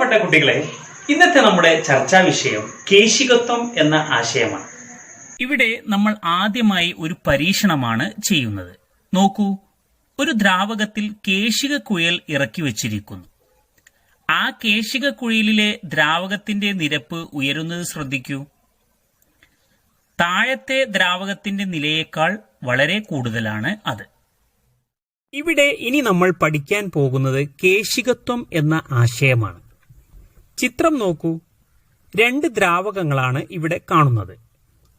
പ്രിയപ്പെട്ട കുട്ടികളെ, ഇന്നത്തെ നമ്മുടെ ചർച്ചാ വിഷയം കേശികത്വം എന്ന ആശയമാണ്. ഇവിടെ നമ്മൾ ആദ്യമായി ഒരു പരീക്ഷണമാണ് ചെയ്യുന്നത്. നോക്കൂ, ഒരു ദ്രാവകത്തിൽ കേശിക കുഴൽ ഇറക്കി വച്ചിരിക്കുന്നു. ആ കേശിക കുഴലിലെ ദ്രാവകത്തിന്റെ നിരപ്പ് ഉയരുന്നത് ശ്രദ്ധിക്കൂ. താഴത്തെ ദ്രാവകത്തിന്റെ നിലയേക്കാൾ വളരെ കൂടുതലാണ് അത്. ഇവിടെ ഇനി നമ്മൾ പഠിക്കാൻ പോകുന്നത് കേശികത്വം എന്ന ആശയമാണ്. ചിത്രം നോക്കൂ, രണ്ട് ദ്രാവകങ്ങളാണ് ഇവിടെ കാണുന്നത്.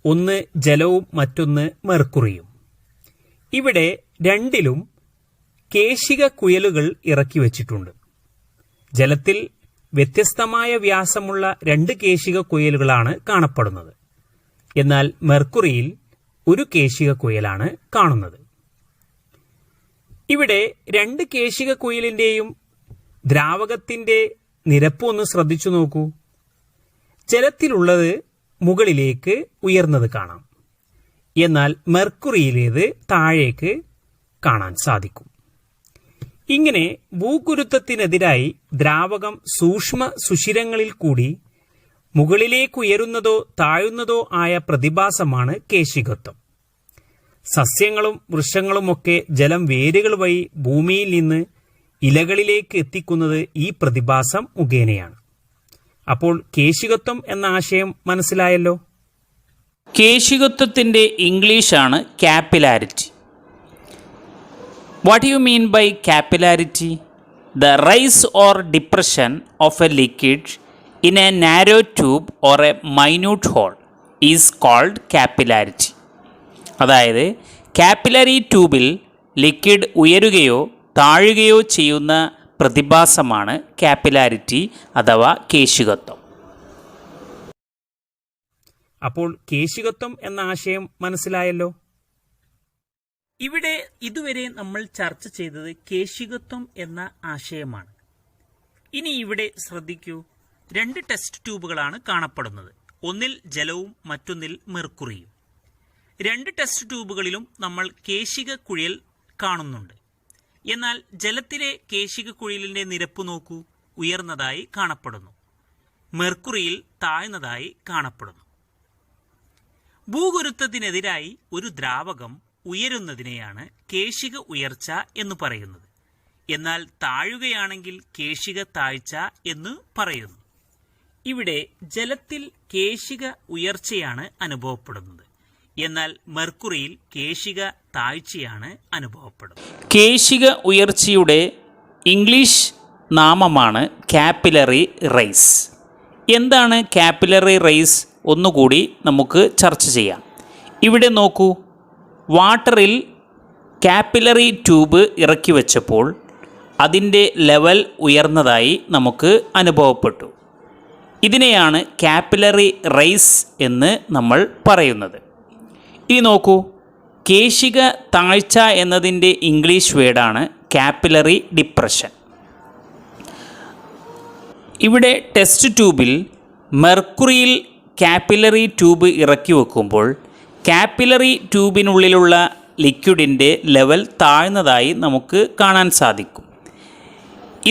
ഒന്ന് ജലവും മറ്റൊന്ന് മെർക്കുറിയും. ഇവിടെ രണ്ടിലും കേശിക കുഴലുകൾ ഇറക്കി വച്ചിട്ടുണ്ട്. ജലത്തിൽ വ്യത്യസ്തമായ വ്യാസമുള്ള രണ്ട് കേശിക കുഴലുകളാണ് കാണപ്പെടുന്നത്. എന്നാൽ മെർക്കുറിയിൽ ഒരു കേശിക കുഴലാണ് കാണുന്നത്. ഇവിടെ രണ്ട് കേശിക കുഴലിന്റെയും ദ്രാവകത്തിന്റെ നിരപ്പ് ഒന്ന് ശ്രദ്ധിച്ചു നോക്കൂ. ജലത്തിലുള്ളത് മുകളിലേക്ക് ഉയർന്നത് കാണാം, എന്നാൽ മെർക്കുറിയിലേത് താഴേക്ക് കാണാൻ സാധിക്കും. ഇങ്ങനെ ഭൂഗുരുത്വത്തിനെതിരായി ദ്രാവകം സൂക്ഷ്മ സുഷിരങ്ങളിൽ കൂടി മുകളിലേക്ക് ഉയരുന്നതോ താഴുന്നതോ ആയ പ്രതിഭാസമാണ് കേശികത്വം. സസ്യങ്ങളും വൃക്ഷങ്ങളുമൊക്കെ ജലം വേരുകൾ വഴി ഭൂമിയിൽ നിന്ന് ഇലകളിലേക്ക് എത്തിക്കുന്നത് ഈ പ്രതിഭാസം മുഖേനയാണ്. അപ്പോൾ കേശികത്വം എന്ന ആശയം മനസ്സിലായല്ലോ. കേശികത്വത്തിന്റെ ഇംഗ്ലീഷാണ് capillarity. What you mean by capillarity? The rise or depression of a liquid in a narrow tube or a minute hole is called capillarity. അതായത് കാപ്പിലറി ട്യൂബിൽ ലിക്വിഡ് ഉയരുകയോ താഴുകയോ ചെയ്യുന്ന പ്രതിഭാസമാണ് കാപ്പിലാരിറ്റി അഥവാ കേശികത്വം. അപ്പോൾ കേശികത്വം എന്ന ആശയം മനസ്സിലായല്ലോ. ഇവിടെ ഇതുവരെ നമ്മൾ ചർച്ച ചെയ്തത് കേശികത്വം എന്ന ആശയമാണ്. ഇനി ഇവിടെ ശ്രദ്ധിക്കൂ, രണ്ട് ടെസ്റ്റ് ട്യൂബുകളാണ് കാണപ്പെടുന്നത്. ഒന്നിൽ ജലവും മറ്റൊന്നിൽ മെർക്കുറിയും. രണ്ട് ടെസ്റ്റ് ട്യൂബുകളിലും നമ്മൾ കേശിക കുഴൽ കാണുന്നുണ്ട്. എന്നാൽ ജലത്തിലെ കേശിക കുഴലിന്റെ നിരപ്പ് നോക്കൂ, ഉയർന്നതായി കാണപ്പെടുന്നു. മെർക്കുറിയിൽ താഴ്ന്നതായി കാണപ്പെടുന്നു. ഭൂഗുരുത്വത്തിനെതിരായി ഒരു ദ്രാവകം ഉയരുന്നതിനെയാണ് കേശിക ഉയർച്ച എന്ന് പറയുന്നത്. എന്നാൽ താഴുകയാണെങ്കിൽ കേശിക താഴ്ച എന്ന് പറയുന്നു. ഇവിടെ ജലത്തിൽ കേശിക ഉയർച്ചയാണ് അനുഭവപ്പെടുന്നത്. എന്നാൽ മെർക്കുറിയിൽ കേശിക താഴ്ചയാണ് അനുഭവപ്പെടുന്നത്. കേശിക ഉയർച്ചയുടെ ഇംഗ്ലീഷ് നാമമാണ് കാപ്പിലറി റൈസ്. എന്താണ് കാപ്പിലറി റൈസ്? ഒന്നുകൂടി നമുക്ക് ചർച്ച ചെയ്യാം. ഇവിടെ നോക്കൂ, വാട്ടറിൽ കാപ്പിലറി ട്യൂബ് ഇറക്കി വച്ചപ്പോൾ അതിൻ്റെ ലെവൽ ഉയർന്നതായി നമുക്ക് അനുഭവപ്പെട്ടു. ഇതിനെയാണ് കാപ്പിലറി റൈസ് എന്ന് നമ്മൾ പറയുന്നത്. ഇനി നോക്കൂ, കേശിക താഴ്ച എന്നതിൻ്റെ ഇംഗ്ലീഷ് വേർഡാണ് കാപ്പിലറി ഡിപ്രഷൻ. ഇവിടെ ടെസ്റ്റ് ട്യൂബിൽ മെർക്കുറിയിൽ കാപ്പിലറി ട്യൂബ് ഇറക്കി വെക്കുമ്പോൾ കാപ്പിലറി ട്യൂബിനുള്ളിലുള്ള ലിക്വിഡിൻ്റെ ലെവൽ താഴ്ന്നതായി നമുക്ക് കാണാൻ സാധിക്കും.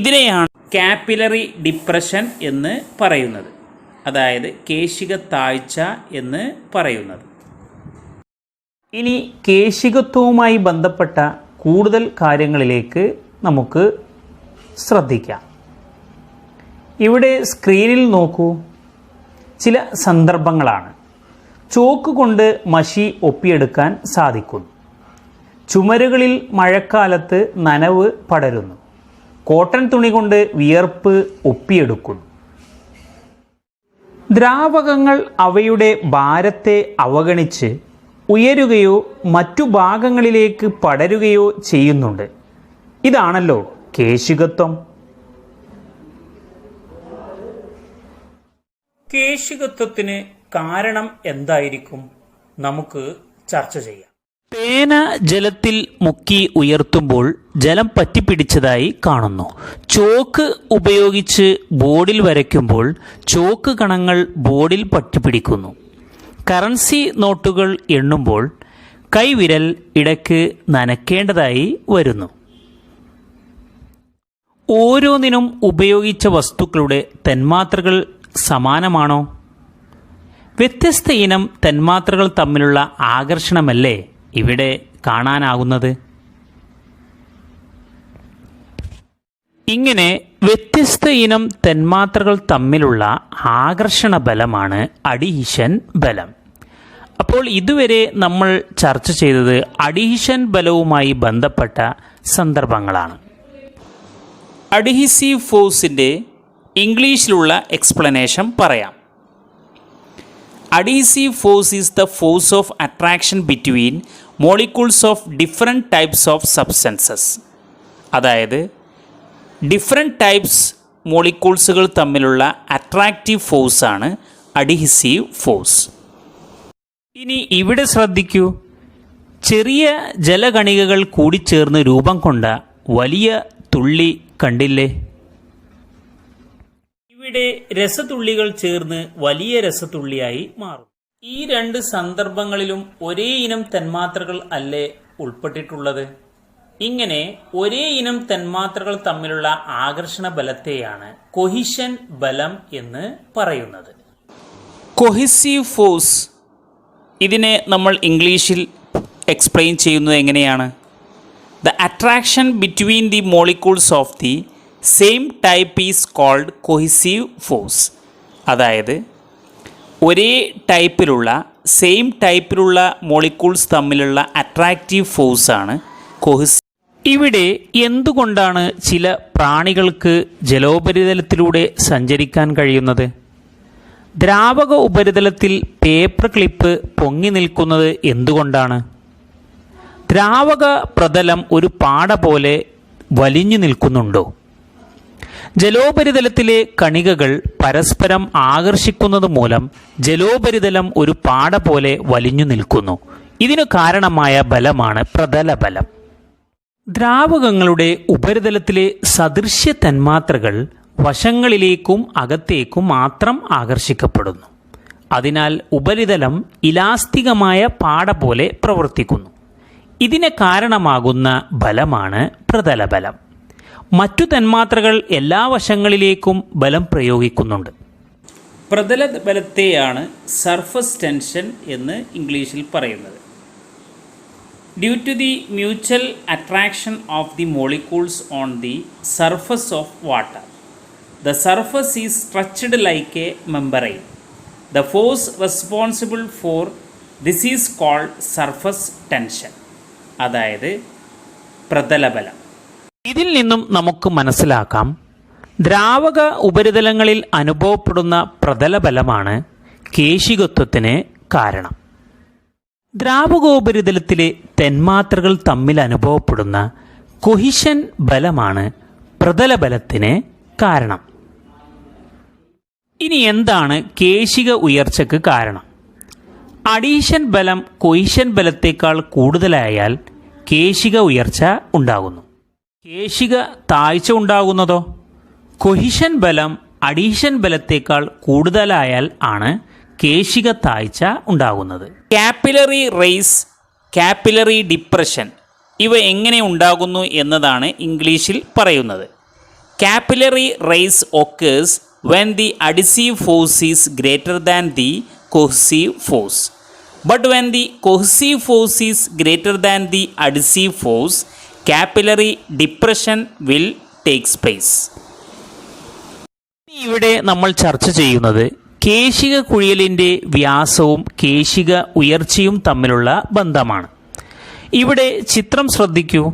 ഇതിനെയാണ് കാപ്പിലറി ഡിപ്രഷൻ എന്ന് പറയുന്നത്, അതായത് കേശിക താഴ്ച എന്ന് പറയുന്നത്. ഇനി കേശികത്വവുമായി ബന്ധപ്പെട്ട കൂടുതൽ കാര്യങ്ങളിലേക്ക് നമുക്ക് ശ്രദ്ധിക്കാം. ഇവിടെ സ്ക്രീനിൽ നോക്കൂ, ചില സന്ദർഭങ്ങളാണ്. ചോക്ക് കൊണ്ട് മഷി ഒപ്പിയെടുക്കാൻ സാധിക്കുന്നു. ചുമരുകളിൽ മഴക്കാലത്ത് നനവ് പടരുന്നു. കോട്ടൺ തുണി കൊണ്ട് വിയർപ്പ് ഒപ്പിയെടുക്കുന്നു. ദ്രാവകങ്ങൾ അവയുടെ ഭാരത്തെ അവഗണിച്ച് ഉയരുകയോ മറ്റു ഭാഗങ്ങളിലേക്ക് പടരുകയോ ചെയ്യുന്നുണ്ട്. ഇതാണല്ലോ കേശികത്വം. കേശികത്വത്തിന് കാരണം എന്തായിരിക്കും? നമുക്ക് ചർച്ച ചെയ്യാം. പേന ജലത്തിൽ മുക്കി ഉയർത്തുമ്പോൾ ജലം പറ്റിപ്പിടിച്ചതായി കാണുന്നു. ചോക്ക് ഉപയോഗിച്ച് ബോർഡിൽ വരയ്ക്കുമ്പോൾ ചോക്ക് കണങ്ങൾ ബോർഡിൽ പറ്റിപ്പിടിക്കുന്നു. കറൻസി നോട്ടുകൾ എണ്ണുമ്പോൾ കൈവിരൽ ഇടയ്ക്ക് നനയ്ക്കേണ്ടതായി വരുന്നു. ഓരോന്നിനും ഉപയോഗിച്ച വസ്തുക്കളുടെ തന്മാത്രകൾ സമാനമാണോ? വ്യത്യസ്ത ഇനം തന്മാത്രകൾ തമ്മിലുള്ള ആകർഷണമല്ലേ ഇവിടെ കാണാനാകുന്നത്? ഇങ്ങനെ വ്യത്യസ്ത ഇനം തന്മാത്രകൾ തമ്മിലുള്ള ആകർഷണ ബലമാണ് അഡീഷൻ ബലം. അപ്പോൾ ഇതുവരെ നമ്മൾ ചർച്ച ചെയ്തത് അഡീഷൻ ബലവുമായി ബന്ധപ്പെട്ട സന്ദർഭങ്ങളാണ്. അഡ്ഹീസീവ് ഫോഴ്സിൻ്റെ ഇംഗ്ലീഷിലുള്ള എക്സ്പ്ലനേഷൻ പറയാം. Adhesive force is the force of attraction between molecules of different types of substances. അതായത് ഡിഫറെൻറ്റ് ടൈപ്സ് മോളിക്യൂൾസുകൾ തമ്മിലുള്ള അട്രാക്റ്റീവ് ഫോഴ്സാണ് അഡ്ഹീസീവ് ഫോഴ്സ്. ഇനി ഇവിടെ ശ്രദ്ധിക്കൂ, ചെറിയ ജലകണികകൾ കൂടിച്ചേർന്ന് രൂപം കൊണ്ട വലിയ തുള്ളി കണ്ടില്ലേ? ഇവിടെ രസതുള്ളികൾ ചേർന്ന് വലിയ രസതുള്ളിയായി മാറും. ഈ രണ്ട് സന്ദർഭങ്ങളിലും ഒരേ ഇനം തന്മാത്രകൾ അല്ലേ ഉൾപ്പെട്ടിട്ടുള്ളത്? ഇങ്ങനെ ഒരേ ഇനം തന്മാത്രകൾ തമ്മിലുള്ള ആകർഷണ ബലത്തെയാണ് കൊഹിഷൻ ബലം എന്ന് പറയുന്നത്. കൊഹിസീവ് ഫോഴ്സ്, ഇതിനെ നമ്മൾ ഇംഗ്ലീഷിൽ എക്സ്പ്ലെയിൻ ചെയ്യുന്നത് എങ്ങനെയാണ്? The attraction between the molecules of the same type is called cohesive force. അതായത് ഒരേ ടൈപ്പിലുള്ള സെയിം ടൈപ്പിലുള്ള മോളിക്യൂൾസ് തമ്മിലുള്ള അട്രാക്റ്റീവ് ഫോഴ്സാണ് കൊഹിസീവ്. ഇവിടെ എന്തുകൊണ്ടാണ് ചില പ്രാണികൾക്ക് ജലോപരിതലത്തിലൂടെ സഞ്ചരിക്കാൻ കഴിയുന്നത്? ദ്രാവക ഉപരിതലത്തിൽ പേപ്പർ ക്ലിപ്പ് പൊങ്ങി നിൽക്കുന്നത് എന്തുകൊണ്ടാണ്? ദ്രാവക പ്രതലം ഒരു പാട പോലെ വലിഞ്ഞു നിൽക്കുന്നുണ്ടോ? ജലോപരിതലത്തിലെ കണികകൾ പരസ്പരം ആകർഷിക്കുന്നത് മൂലം ജലോപരിതലം ഒരു പാട പോലെ വലിഞ്ഞു നിൽക്കുന്നു. ഇതിനു കാരണമായ ബലമാണ് പ്രതലബലം. ദ്രാവകങ്ങളുടെ ഉപരിതലത്തിലെ സദൃശ്യ തന്മാത്രകൾ വശങ്ങളിലേക്കും അകത്തേക്കും മാത്രം ആകർഷിക്കപ്പെടുന്നു. അതിനാൽ ഉപരിതലം ഇലാസ്തികമായ പാട പോലെ പ്രവർത്തിക്കുന്നു. ഇതിന് കാരണമാകുന്ന ബലമാണ് പ്രതലബലം. മറ്റു തന്മാത്രകൾ എല്ലാ വശങ്ങളിലേക്കും ബലം പ്രയോഗിക്കുന്നുണ്ട്. പ്രതലബലത്തെയാണ് സർഫസ് ടെൻഷൻ എന്ന് ഇംഗ്ലീഷിൽ പറയുന്നത്. Due to the mutual attraction of the molecules on the surface of water, the surface is stretched like a membrane. The force responsible for this is called surface tension. അതായത് പ്രതലബലം. ഇതിൽ നിന്നും നമുക്ക് മനസ്സിലാക്കാം, ദ്രാവക ഉപരിതലങ്ങളിൽ അനുഭവപ്പെടുന്ന പ്രതലബലമാണ് കേശികത്വത്തിന് കാരണം. ദ്രാവകോപരിതലത്തിലെ തന്മാത്രകൾ തമ്മിൽ അനുഭവപ്പെടുന്ന കൊഹിഷൻ ബലമാണ് പ്രതലബലത്തിന് കാരണം. ഇനി എന്താണ് കേശിക ഉയർച്ചയ്ക്ക് കാരണം? അഡീഷൻ ബലം കൊഹിഷൻ ബലത്തേക്കാൾ കൂടുതലായാൽ കേശിക ഉയർച്ച ഉണ്ടാകുന്നു. കേശിക താഴ്ച ഉണ്ടാകുന്നതോ? കൊഹിഷൻ ബലം അഡീഷൻ ബലത്തേക്കാൾ കൂടുതലായാൽ ആണ് കേശിക താഴ്ച ഉണ്ടാകുന്നത്. കാപ്പിലറി റേസ്, കാപ്പിലറി ഡിപ്രഷൻ ഇവ എങ്ങനെ ഉണ്ടാകുന്നു എന്നതാണ് ഇംഗ്ലീഷിൽ പറയുന്നത്. Capillary rise occurs when the adhesive force is greater than the cohesive force. But when the cohesive force is greater than the adhesive force, capillary depression will take place. ഇവിടെ നമ്മൾ ചർച്ച ചെയ്യുന്നത് കേശിക കുഴിയലിൻ്റെ വ്യാസവും കേശിക ഉയർച്ചയും തമ്മിലുള്ള ബന്ധമാണ്. ഇവിടെ ചിത്രം ശ്രദ്ധിക്കൂ.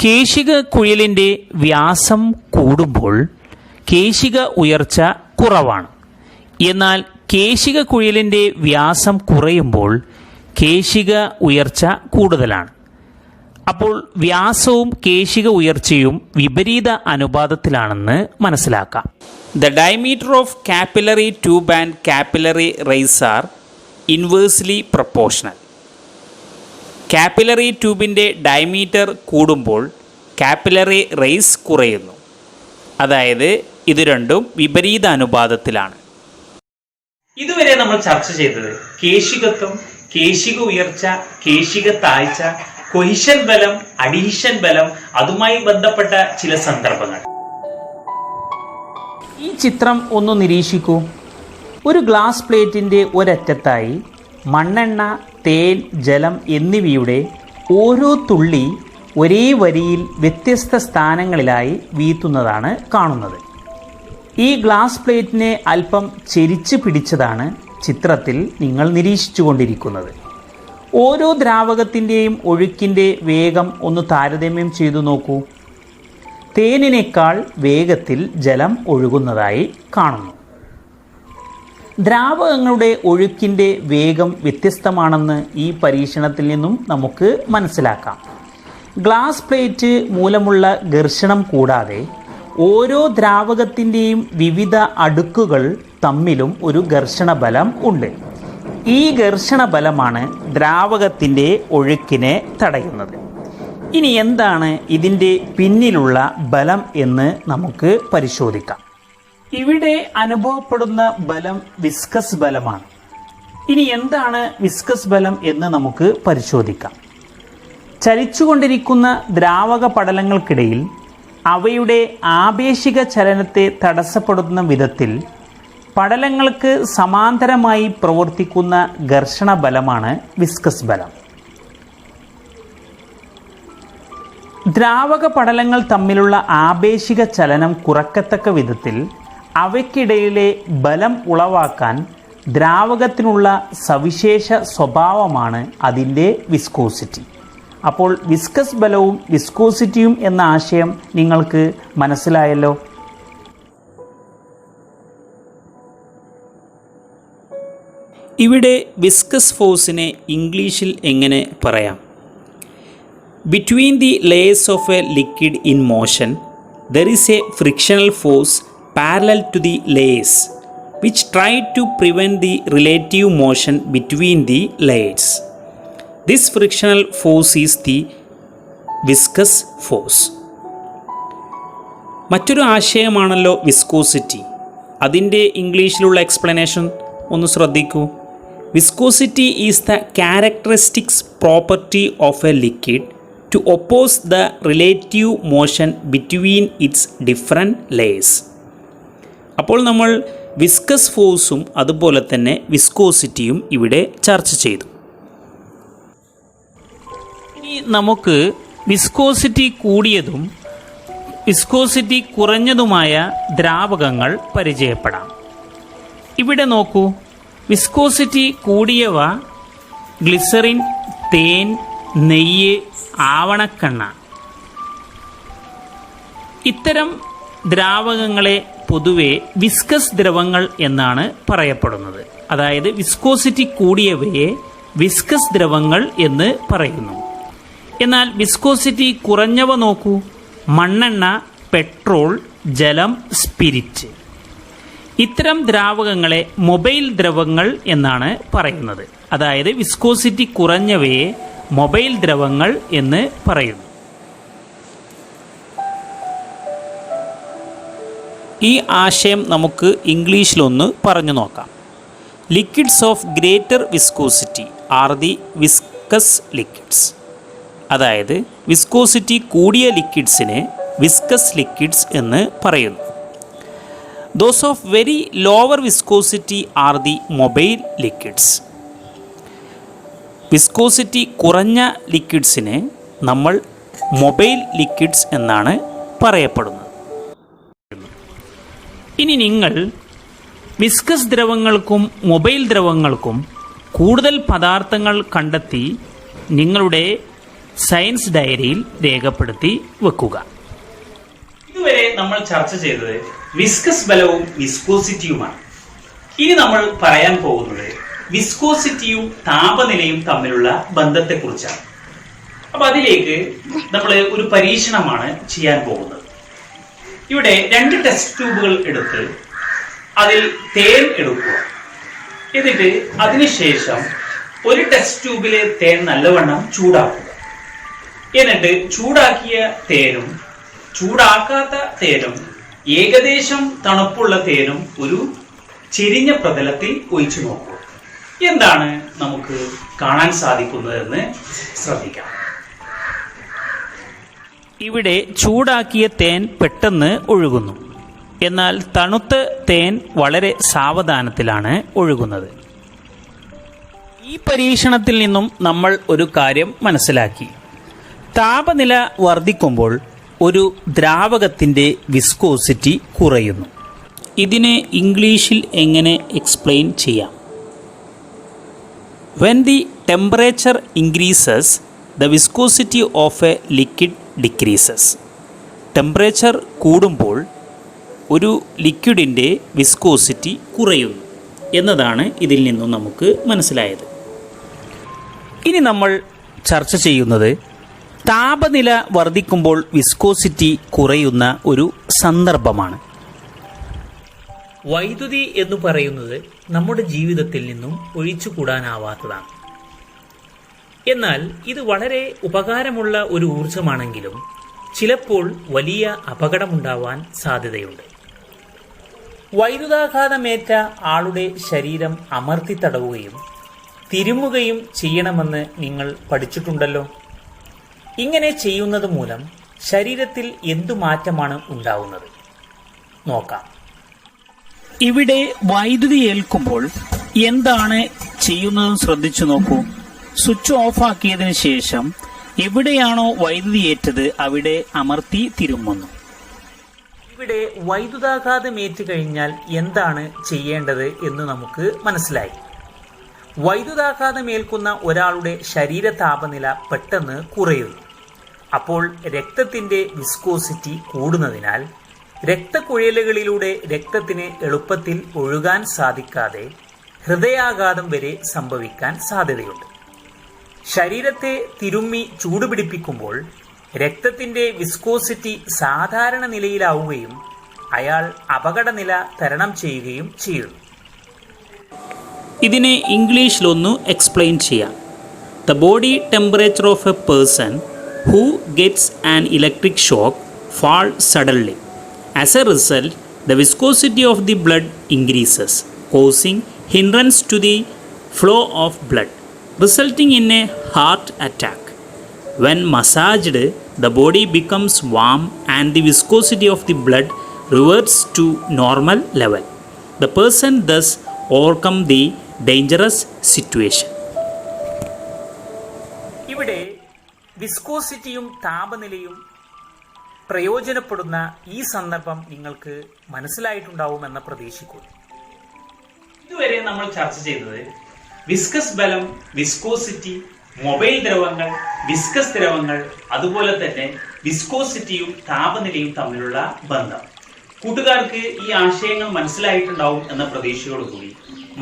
കേശിക കുഴിയലിൻ്റെ വ്യാസം കൂടുമ്പോൾ കേശിക ഉയർച്ച കുറവാണ്. എന്നാൽ കേശിക കുഴിയലിൻ്റെ വ്യാസം കുറയുമ്പോൾ കേശിക ഉയർച്ച കൂടുതലാണ്. അപ്പോൾ വ്യാസവും കേശിക ഉയർച്ചയും വിപരീത അനുപാതത്തിലാണെന്ന് മനസ്സിലാക്കാം. The diameter of capillary tube and capillary rays are inversely proportional. Capillary ട്യൂബിൻ്റെ ഡയമീറ്റർ കൂടുമ്പോൾ കാപ്പിലറി റേസ് കുറയുന്നു. അതായത് ഇത് രണ്ടും വിപരീത അനുപാതത്തിലാണ്. ഇതുവരെ നമ്മൾ ചർച്ച ചെയ്തത് കേശികത്വം, കേശിക ഉയർച്ച, കേശിക താഴ്ച, കൊഹിഷൻ ബലം, അഡീഷൻ ബലം, അതുമായി ബന്ധപ്പെട്ട ചില സന്ദർഭങ്ങൾ. ഈ ചിത്രം ഒന്ന് നിരീക്ഷിക്കൂ. ഒരു ഗ്ലാസ് പ്ലേറ്റിൻ്റെ ഒരറ്റത്തായി മണ്ണെണ്ണ, തേൻ, ജലം എന്നിവയുടെ ഓരോ തുള്ളി ഒരേ വരിയിൽ വ്യത്യസ്ത സ്ഥാനങ്ങളിലായി വീഴ്ത്തുന്നതാണ് കാണുന്നത്. ഈ ഗ്ലാസ് പ്ലേറ്റിനെ അല്പം ചെരിച്ച് പിടിച്ചതാണ് ചിത്രത്തിൽ നിങ്ങൾ നിരീക്ഷിച്ചു കൊണ്ടിരിക്കുന്നത്. ഓരോ ദ്രാവകത്തിൻ്റെയും ഒഴുക്കിൻ്റെ വേഗം ഒന്ന് താരതമ്യം ചെയ്തു നോക്കൂ. തേനിനേക്കാൾ വേഗത്തിൽ ജലം ഒഴുകുന്നതായി കാണുന്നു. ദ്രാവകങ്ങളുടെ ഒഴുക്കിൻ്റെ വേഗം വ്യത്യസ്തമാണെന്ന് ഈ പരീക്ഷണത്തിൽ നിന്നും നമുക്ക് മനസ്സിലാക്കാം. ഗ്ലാസ് പ്ലേറ്റ് മൂലമുള്ള ഘർഷണം കൂടാതെ ഓരോ ദ്രാവകത്തിൻ്റെയും വിവിധ അടുക്കുകൾ തമ്മിലും ഒരു ഘർഷണ ബലം ഉണ്ട്. ഈ ഘർഷണ ബലമാണ് ദ്രാവകത്തിൻ്റെ ഒഴുക്കിനെ തടയുന്നത്. ഇനി എന്താണ് ഇതിൻ്റെ പിന്നിലുള്ള ബലം എന്ന് നമുക്ക് പരിശോധിക്കാം. ഇവിടെ അനുഭവപ്പെടുന്ന ബലം വിസ്കസ് ബലമാണ്. ഇനി എന്താണ് വിസ്കസ് ബലം എന്ന് നമുക്ക് പരിശോധിക്കാം. ചലിച്ചുകൊണ്ടിരിക്കുന്ന ദ്രാവക പടലങ്ങൾക്കിടയിൽ അവയുടെ ആപേക്ഷിക ചലനത്തെ തടസ്സപ്പെടുത്തുന്ന വിധത്തിൽ പടലങ്ങൾക്ക് സമാന്തരമായി പ്രവർത്തിക്കുന്ന ഘർഷണ ബലമാണ് വിസ്കസ് ബലം. ദ്രാവക പടലങ്ങൾ തമ്മിലുള്ള ആപേക്ഷിക ചലനം കുറക്കത്തക്ക വിധത്തിൽ അവയ്ക്കിടയിലെ ബലം ഉളവാക്കാൻ ദ്രാവകത്തിനുള്ള സവിശേഷ സ്വഭാവമാണ് അതിൻ്റെ വിസ്കോസിറ്റി. അപ്പോൾ വിസ്കസ് ബലവും വിസ്കോസിറ്റിയും എന്ന ആശയം നിങ്ങൾക്ക് മനസ്സിലായല്ലോ. ഇവിടെ വിസ്കസ് ഫോഴ്സിനെ ഇംഗ്ലീഷിൽ എങ്ങനെ പറയാം? Between the layers of a liquid in motion there is a frictional force parallel to the layers which try to prevent the relative motion between the layers. This frictional force is the viscous force. മറ്റൊരു ആശയമാണല്ലോ viscosity. അതിൻ്റെ ഇംഗ്ലീഷിലുള്ള explanation ഒന്ന് ശ്രദ്ധിക്കൂ. Viscosity is the characteristics property of a liquid to oppose the relative motion between its different layers. അപ്പോൾ നമ്മൾ viscous ഫോഴ്സും അതുപോലെ തന്നെ വിസ്കോസിറ്റിയും ഇവിടെ ചർച്ച ചെയ്തു. ഇനി നമുക്ക് വിസ്കോസിറ്റി കൂടിയതും വിസ്കോസിറ്റി കുറഞ്ഞതുമായ ദ്രാവകങ്ങൾ പരിചയപ്പെടാം. ഇവിടെ നോക്കൂ. വിസ്കോസിറ്റി കൂടിയവ ഗ്ലിസറിൻ, തേൻ, നെയ്യ്, ആവണക്കെണ്ണ. ഇത്തരം ദ്രാവകങ്ങളെ പൊതുവെ വിസ്കസ് ദ്രവങ്ങൾ എന്നാണ് പറയപ്പെടുന്നത്. അതായത് വിസ്കോസിറ്റി കൂടിയവയെ വിസ്കസ് ദ്രവങ്ങൾ എന്ന് പറയുന്നു. എന്നാൽ വിസ്കോസിറ്റി കുറഞ്ഞവ നോക്കൂ. മണ്ണെണ്ണ, പെട്രോൾ, ജലം, സ്പിരിറ്റ്. ഇത്തരം ദ്രാവകങ്ങളെ മൊബൈൽ ദ്രവങ്ങൾ എന്നാണ് പറയുന്നത്. അതായത് വിസ്കോസിറ്റി കുറഞ്ഞവയെ മൊബൈൽ ദ്രവങ്ങൾ എന്ന് പറയുന്നു. ഈ ആശയം നമുക്ക് ഇംഗ്ലീഷിലൊന്ന് പറഞ്ഞു നോക്കാം. Liquids of greater viscosity are the viscous liquids. അതായത് വിസ്കോസിറ്റി കൂടിയ ലിക്വിഡ്സിനെ വിസ്കസ് ലിക്വിഡ്സ് എന്ന് പറയുന്നു. Those of very lower viscosity are the mobile liquids. Viscosity കുറഞ്ഞ ലിക്വിഡ്സിനെ നമ്മൾ മൊബൈൽ ലിക്വിഡ്സ് എന്നാണ് പറയപ്പെടുന്നത്. ഇനി നിങ്ങൾ വിസ്കസ് ദ്രവങ്ങൾക്കും മൊബൈൽ ദ്രവങ്ങൾക്കും കൂടുതൽ പദാർത്ഥങ്ങൾ കണ്ടെത്തി നിങ്ങളുടെ സയൻസ് ഡയറിയിൽ രേഖപ്പെടുത്തി വെക്കുക. ഇതുവരെ നമ്മൾ ചർച്ച ചെയ്തത് വിസ്കസ് ബലവും വിസ്കോസിറ്റിയുമാണ്. ഇനി നമ്മൾ പറയാൻ പോകുന്നത് വിസ്കോസിറ്റിയും താപനിലയും തമ്മിലുള്ള ബന്ധത്തെക്കുറിച്ചാണ്. അപ്പൊ അതിലേക്ക് നമ്മൾ ഒരു പരീക്ഷണമാണ് ചെയ്യാൻ പോകുന്നത്. ഇവിടെ 2 ടെസ്റ്റ് ട്യൂബുകൾ എടുത്ത് അതിൽ തേൻ എടുക്കുക. എന്നിട്ട് അതിനുശേഷം ഒരു ടെസ്റ്റ് ട്യൂബിലെ തേൻ നല്ലവണ്ണം ചൂടാക്കുക. എന്നിട്ട് ചൂടാക്കിയ തേനും ചൂടാക്കാത്ത തേനും ഏകദേശം തണുപ്പുള്ള തേനും ഒരു ചെരിഞ്ഞ പ്രതലത്തിൽ ഒഴിച്ചു നോക്കുക. എന്താണ് നമുക്ക് കാണാൻ സാധിക്കുന്നതെന്ന് ശ്രദ്ധിക്കാം. ഇവിടെ ചൂടാക്കിയ തേൻ പെട്ടെന്ന് ഒഴുകുന്നു. എന്നാൽ തണുത്ത തേൻ വളരെ സാവധാനത്തിലാണ് ഒഴുകുന്നത്. ഈ പരീക്ഷണത്തിൽ നിന്നും നമ്മൾ ഒരു കാര്യം മനസ്സിലാക്കി. താപനില വർദ്ധിക്കുമ്പോൾ ഒരു ദ്രാവകത്തിൻ്റെ വിസ്കോസിറ്റി കുറയുന്നു. ഇതിനെ ഇംഗ്ലീഷിൽ എങ്ങനെ എക്സ്പ്ലെയിൻ ചെയ്യാം? When the temperature increases, the viscosity of a liquid decreases. Temperature കൂടുമ്പോൾ ഒരു ലിക്വിഡിൻ്റെ വിസ്കോസിറ്റി കുറയുന്നു എന്നതാണ് ഇതിൽ നിന്നും നമുക്ക് മനസ്സിലായത്. ഇനി നമ്മൾ ചർച്ച ചെയ്യുന്നത് താപനില വർദ്ധിക്കുമ്പോൾ വിസ്കോസിറ്റി കുറയുന്ന ഒരു സന്ദർഭമാണ്. വൈദ്യുതി എന്ന് പറയുന്നത് നമ്മുടെ ജീവിതത്തിൽ നിന്നും ഒഴിച്ചുകൂടാനാവാത്തതാണ്. എന്നാൽ ഇത് വളരെ ഉപകാരമുള്ള ഒരു ഊർജമാണെങ്കിലും ചിലപ്പോൾ വലിയ അപകടമുണ്ടാവാൻ സാധ്യതയുണ്ട്. വൈദ്യുതാഘാതമേറ്റ ആളുടെ ശരീരം അമർത്തി തടവുകയും തിരുമുകയും ചെയ്യണമെന്ന് നിങ്ങൾ പഠിച്ചിട്ടുണ്ടല്ലോ. ഇങ്ങനെ ചെയ്യുന്നത് മൂലം ശരീരത്തിൽ എന്തു മാറ്റമാണ് ഉണ്ടാവുന്നത് നോക്കാം. ഇവിടെ വൈദ്യുതി ഏൽക്കുമ്പോൾ എന്താണ് ചെയ്യുന്നതെന്ന് ശ്രദ്ധിച്ചു നോക്കൂ. സ്വിച്ച് ഓഫ് ആക്കിയതിനു ശേഷം എവിടെയാണോ വൈദ്യുതി ഏറ്റത് അവിടെ അമർത്തി തിരുമുന്നു. ഇവിടെ വൈദ്യുതാഘാതമേറ്റ് കഴിഞ്ഞാൽ എന്താണ് ചെയ്യേണ്ടത് എന്ന് നമുക്ക് മനസ്സിലായി. വൈദ്യുതാഘാതമേൽക്കുന്ന ഒരാളുടെ ശരീര താപനില പെട്ടെന്ന് കുറയുന്നു. അപ്പോൾ രക്തത്തിന്റെ വിസ്കോസിറ്റി കൂടുന്നതിനാൽ രക്തക്കുഴലുകളിലൂടെ രക്തത്തിന് എളുപ്പത്തിൽ ഒഴുകാൻ സാധിക്കാതെ ഹൃദയാഘാതം വരെ സംഭവിക്കാൻ സാധ്യതയുണ്ട്. ശരീരത്തെ തിരുമ്മി ചൂടുപിടിപ്പിക്കുമ്പോൾ രക്തത്തിന്റെ വിസ്കോസിറ്റി സാധാരണ നിലയിലാവുകയും അയാൾ അപകടനില തരണം ചെയ്യുകയും ചെയ്യുന്നു. ഇതിനെ ഇംഗ്ലീഷിലൊന്ന് എക്സ്പ്ലെയിൻ ചെയ്യാം. The body temperature of A person who gets an electric shock fall suddenly. As a result, the viscosity of the blood increases, causing hindrance to the flow of blood, resulting in a heart attack. When massaged, the body becomes warm and the viscosity of the blood reverts to normal level. The person thus overcome the dangerous situation. ഇവിടെ വിസ്കോസിറ്റിയും താപനിലയും പ്രയോജനപ്പെടുന്ന ഈ സന്ദർഭം നിങ്ങൾക്ക് മനസ്സിലായിട്ടുണ്ടാവുമെന്ന് പ്രതീക്ഷിക്കുന്നു. ഇതുവരെ നമ്മൾ ചർച്ച ചെയ്തത് വിസ്കസ് ബലം, വിസ്കോസിറ്റി, മൊബൈൽ ദ്രവങ്ങൾ, വിസ്കസ് ദ്രവങ്ങൾ, അതുപോലെ തന്നെ വിസ്കോസിറ്റിയും താപനിലയും തമ്മിലുള്ള ബന്ധം. കൂട്ടുകാർക്ക് ഈ ആശയങ്ങൾ മനസ്സിലായിട്ടുണ്ടാവും എന്ന പ്രതീക്ഷയോടുകൂടി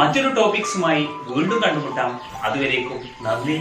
മറ്റൊരു ടോപ്പിക്സുമായി വീണ്ടും കണ്ടുമുട്ടാം. അതുവരേക്കും നന്ദി.